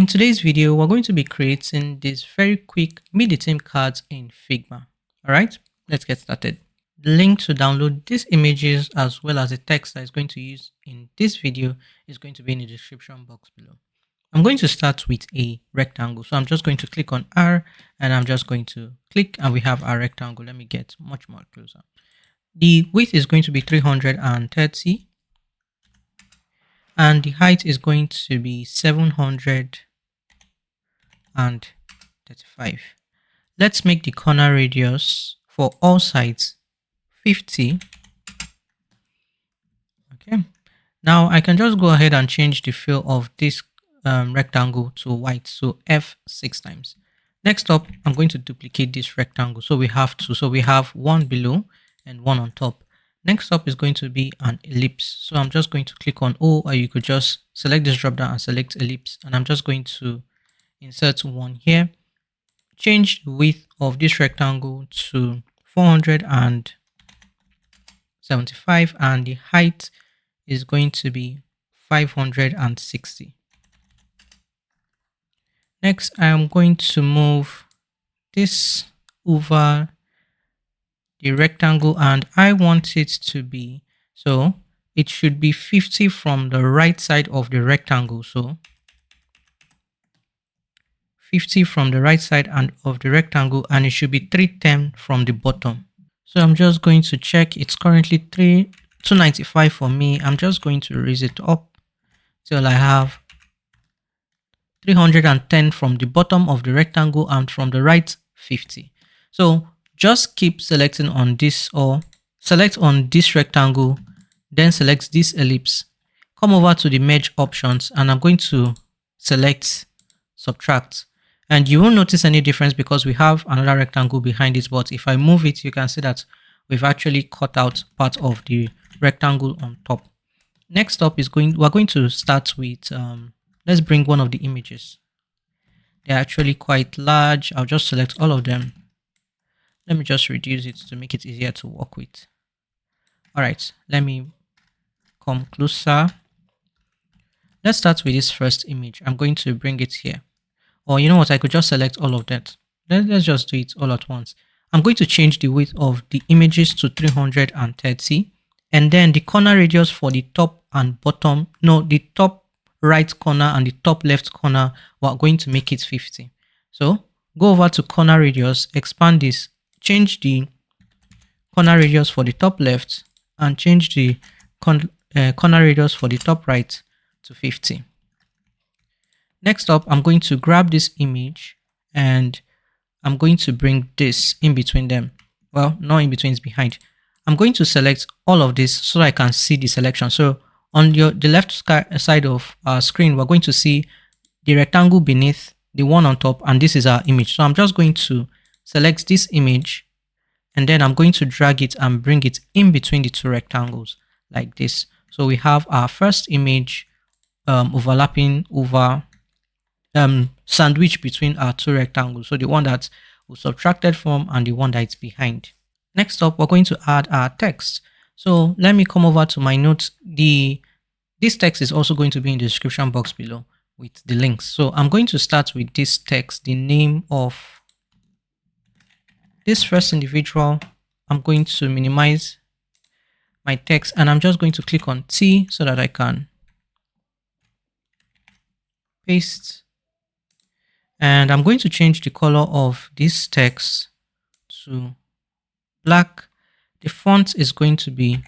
In today's video, we're going to be creating these very quick mid-theme cards in Figma. All right, let's get started. The link to download these images as well as the text that is going to use in this video is going to be in the description box below. I'm going to start with a rectangle. So I'm just going to click on R and I'm just going to click and we have our rectangle. Let me get much more closer. The width is going to be 330 and the height is going to be 735. Let's make the corner radius for all sides 50. Okay, now I can just go ahead and change the fill of this rectangle to white, so F 6 times. Next up, I'm going to duplicate this rectangle, so we have two. So we have one below and one on top. Next up is going to be an ellipse. So I'm just going to click on O, or you could just select this drop down and select ellipse. And I'm just going to insert one here. Change the width of this rectangle to 475 and the height is going to be 560. Next, I am going to move this over the rectangle and I want it to be, so it should be 50 from the right side of the rectangle. So 50 from the right side and of the rectangle, and it should be 310 from the bottom. So I'm just going to check. It's currently 295 for me. I'm just going to raise it up till I have 310 from the bottom of the rectangle and from the right 50. So just keep selecting on this, or select on this rectangle, then select this ellipse, come over to the merge options, and I'm going to select subtract. And you won't notice any difference because we have another rectangle behind it, but if I move it, you can see that we've actually cut out part of the rectangle on top. Next up is we're going to start with, let's bring one of the images. They're actually quite large. I'll just select all of them. Let me just reduce it to make it easier to work with. All right, let me come closer. Let's start with this first image. I'm going to bring it here. Or you know what, I could just select all of that. Let's just do it all at once. I'm going to change the width of the images to 330. And then the corner radius for the top and bottom, no, the top right corner and the top left corner, we're going to make it 50. So go over to corner radius, expand this, change the corner radius for the top left and change the corner radius for the top right to 50. Next up, I'm going to grab this image and I'm going to bring this in between them. Well, not in between, it's behind. I'm going to select all of this so I can see the selection. So on the left side of our screen, we're going to see the rectangle beneath, the one on top, and this is our image. So I'm just going to select this image and then I'm going to drag it and bring it in between the two rectangles like this. So we have our first image overlapping over, sandwich between our two rectangles. So the one that was subtracted from and the one that's behind. Next up, we're going to add our text. So let me come over to my notes. This text is also going to be in the description box below with the links. So I'm going to start with this text, the name of this first individual. I'm going to minimize my text and I'm just going to click on T so that I can paste. And I'm going to change the color of this text to black. The font is going to be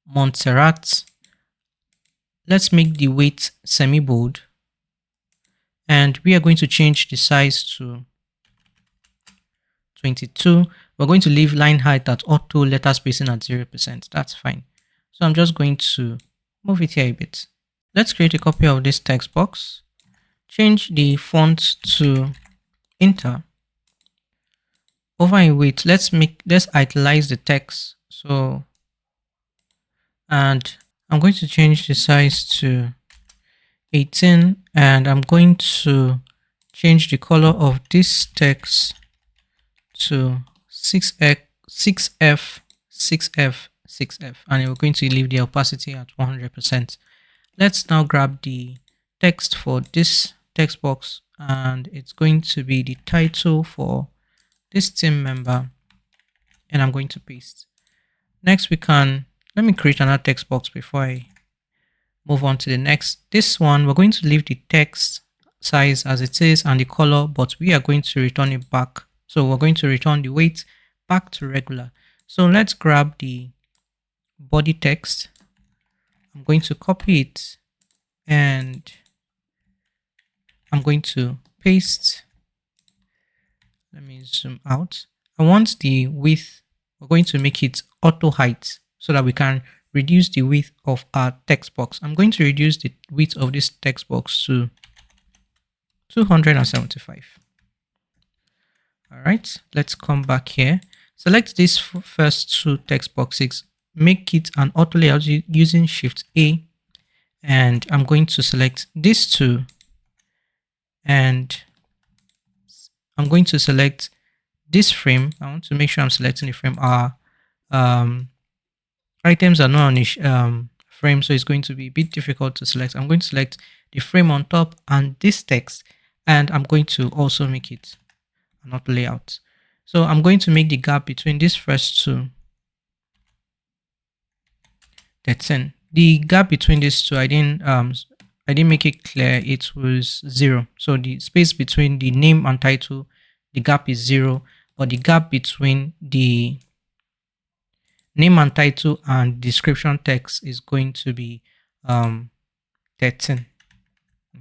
Montserrat. Let's make the weight semi-bold. And we are going to change the size to 22. We're going to leave line height at auto, letter spacing at 0%. That's fine. So I'm just going to move it here a bit. Let's create a copy of this text box. Change the font to Inter. Over in weight, let's italize the text. So, and I'm going to change the size to 18 and I'm going to change the color of this text to 6F, 6F, 6F, 6F, and we're going to leave the opacity at 100%. Let's now grab the text for this text box, and it's going to be the title for this team member, and I'm going to paste. Next, let me create another text box before I move on to the next. This one, we're going to leave the text size as it is and the color, but we are going to return it back. So we're going to return the weight back to regular. So let's grab the body text. I'm going to copy it and I'm going to paste. Let me zoom out. I want the width. We're going to make it auto height so that we can reduce the width of our text box. I'm going to reduce the width of this text box to 275. All right, let's come back here. Select these first two text boxes, make it an auto layout using Shift A, and I'm going to select these two, and I'm going to select this frame. I want to make sure I'm selecting the frame. Our items are not on the frame, so it's going to be a bit difficult to select. I'm going to select the frame on top and this text, and I'm going to also make it an auto layout. So I'm going to make the gap between these first two 13. The gap between these two, I didn't make it clear. It was 0. So the space between the name and title, the gap is 0, but the gap between the name and title and description text is going to be 13.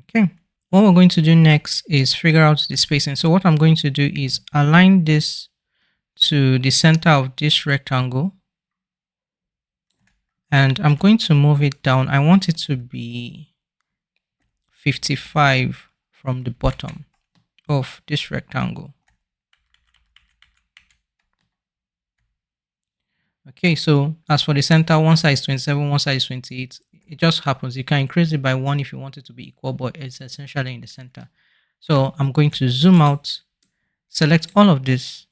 Okay. What we're going to do next is figure out the spacing. So what I'm going to do is align this to the center of this rectangle, and I'm going to move it down. I want it to be 55 from the bottom of this rectangle. Okay, so as for the center, one side is 27, one side is 28. It just happens. You can increase it by 1 if you want it to be equal, but it's essentially in the center. So I'm going to zoom out, select all of this,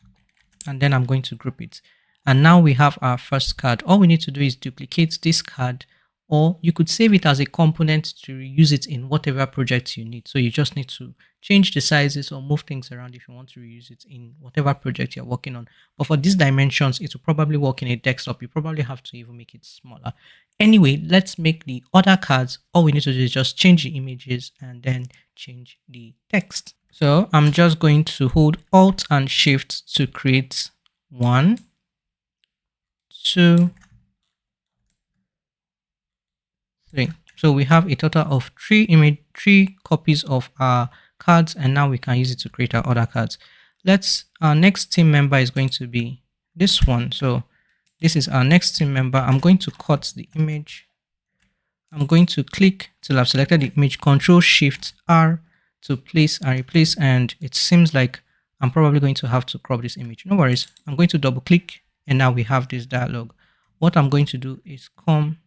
and then I'm going to group it. And now we have our first card. All we need to do is duplicate this card, or you could save it as a component to reuse it in whatever project you need. So you just need to change the sizes or move things around if you want to reuse it in whatever project you're working on. But for these dimensions, it will probably work in a desktop. You probably have to even make it smaller. Anyway, let's make the other cards. All we need to do is just change the images and then change the text. So I'm just going to hold Alt and Shift to create 1, 2, 3. So we have a total of 3 copies of our cards, and now we can use it to create our other cards. Our next team member is going to be this one. So this is our next team member. I'm going to cut the image. I'm going to click till I've selected the image, Control Shift R to place and replace, and it seems like I'm probably going to have to crop this image. No worries. I'm going to double click, and now we have this dialog. What I'm going to do is come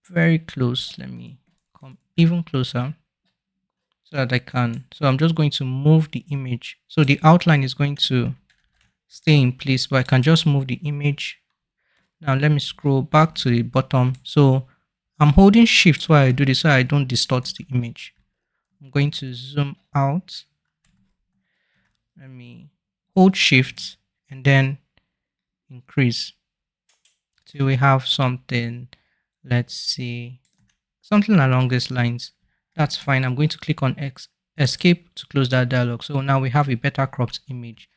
very close. Let me come even closer so that I can. So I'm just going to move the image. So the outline is going to stay in place, but I can just move the image. Now let me scroll back to the bottom. So I'm holding Shift while I do this so I don't distort the image. I'm going to zoom out. Let me hold Shift and then increase till we have something. Let's see, something along these lines. That's fine. I'm going to click on Escape to close that dialog. So now we have a better cropped image.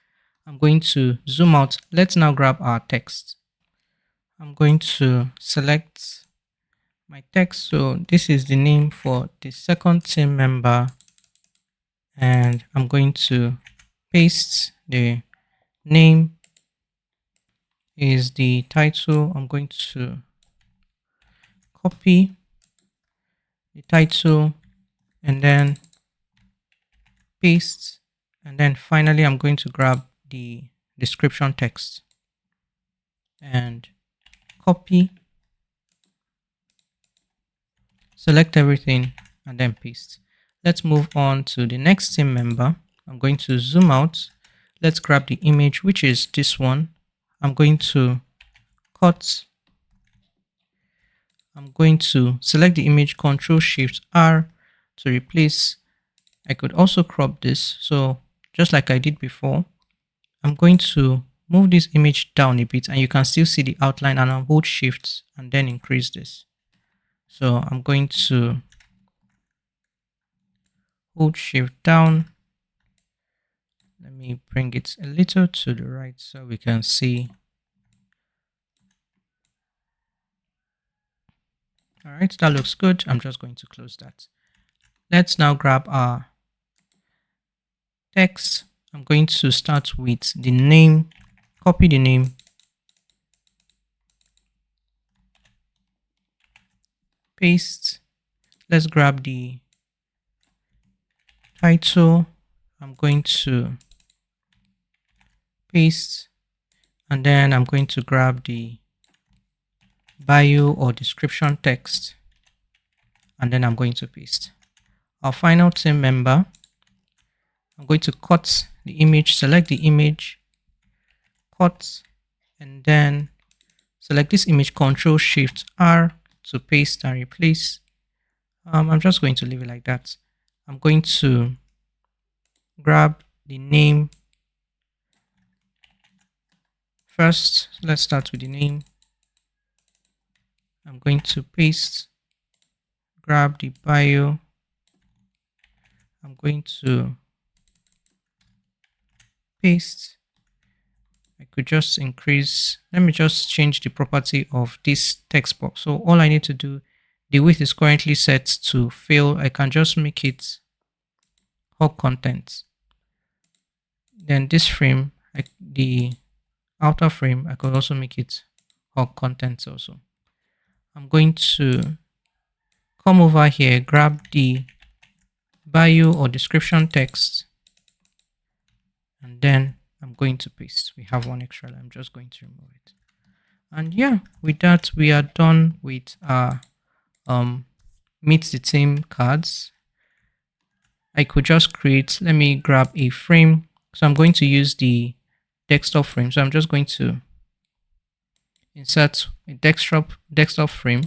I'm going to zoom out. Let's now grab our text. I'm going to select my text. So this is the name for the second team member, and I'm going to paste the name is the title. I'm going to copy the title and then paste, and then finally I'm going to grab the description text and copy, select everything and then paste. Let's move on to the next team member. I'm going to zoom out. Let's grab the image, which is this one. I'm going to cut. I'm going to select the image, Control Shift R to replace. I could also crop this. So just like I did before, I'm going to move this image down a bit and you can still see the outline, and I'll hold Shift and then increase this. So I'm going to hold Shift down. Let me bring it a little to the right so we can see. All right, that looks good. I'm just going to close that. Let's now grab our text. I'm going to start with the name, copy the name, paste. Let's grab the title. I'm going to paste, and then I'm going to grab the bio or description text, and then I'm going to paste. Our final team member, I'm going to cut the image, select the image, cut, and then select this image, Control Shift R to paste and replace. I'm just going to leave it like that. I'm going to grab the name first. Let's start with the name. I'm going to paste, grab the bio. I'm going to paste. I could just increase. Let me just change the property of this text box. So all I need to do, the width is currently set to fill. I can just make it hot content. Then this frame, the outer frame, I could also make it hot content also. I'm going to come over here, grab the bio or description text, and then I'm going to paste. We have one extra. I'm just going to remove it. And yeah, with that, we are done with our meet the team cards. I could just create, let me grab a frame. So I'm going to use the desktop frame. So I'm just going to insert a desktop frame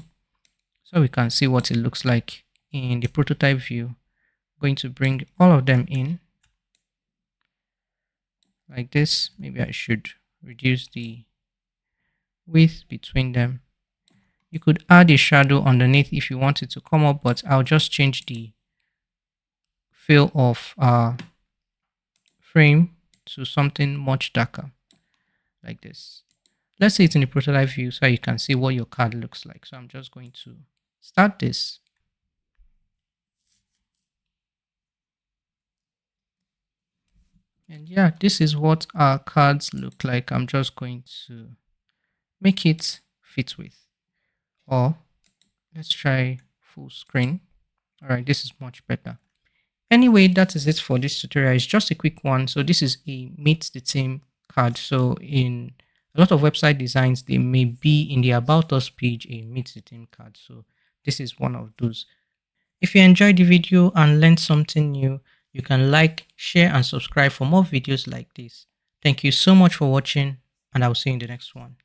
so we can see what it looks like in the prototype view. I'm going to bring all of them in like this. Maybe I should reduce the width between them. You could add a shadow underneath if you want it to come up, but I'll just change the fill of our frame to something much darker like this. Let's say it's in the prototype view so you can see what your card looks like. So I'm just going to start this. And yeah, this is what our cards look like. I'm just going to make it fit with, or let's try full screen. All right, this is much better. Anyway, that is it for this tutorial. It's just a quick one. So this is a meet the team card. So in a lot of website designs, they may be in the about us page a meet the team card. So this is one of those. If you enjoyed the video and learned something new, you can like, share, and subscribe for more videos like this. Thank you so much for watching, and I'll see you in the next one.